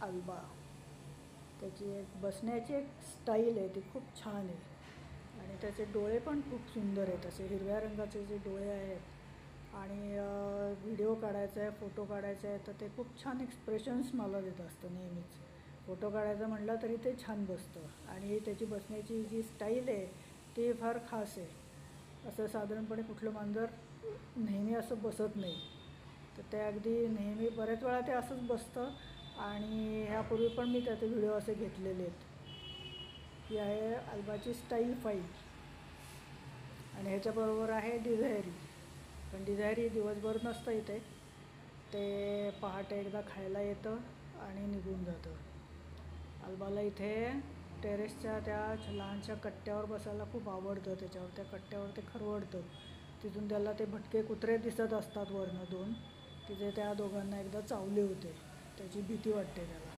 Alba. त्याची एक बसण्याची एक स्टाईल आहे ती खूप छान आहे आणि त्याचे डोळे पण खूप सुंदर आहेत. असे हिरव्या रंगाचे जे डोळे आहेत आणि व्हिडिओ काढायचा आहे, फोटो काढायचा आहे तर ते खूप छान एक्सप्रेशन्स मला देत असतं नेहमीच. फोटो काढायचं म्हटलं तरी ते छान बसतं आणि त्याची बसण्याची जी स्टाईल आहे ती फार खास आहे. असं साधारणपणे कुठलं मांजर नेहमी असं बसत नाही. तर ते अगदी नेहमी बऱ्याच वेळा ते असंच बसतं आणि ह्यापूर्वी पण मी त्याचे व्हिडिओ असे घेतलेले आहेत. ही आहे अल्बाची स्टाईल फाईल आणि ह्याच्याबरोबर आहे डिझायरी. पण डिझायरी दिवसभर नसतं इथे, ते पहाटे एकदा खायला येतं आणि निघून जातं. अल्बाला इथे टेरेसच्या त्या लहानशा कट्ट्यावर बसायला खूप आवडतं. त्याच्यावर त्या कट्ट्यावर ते खरवडतं. तिथून त्याला ते भटके कुत्रे दिसत असतात वरनं 2. तिथे त्या दोघांना एकदा चावले होते. त्याची भीती वाटते त्याला.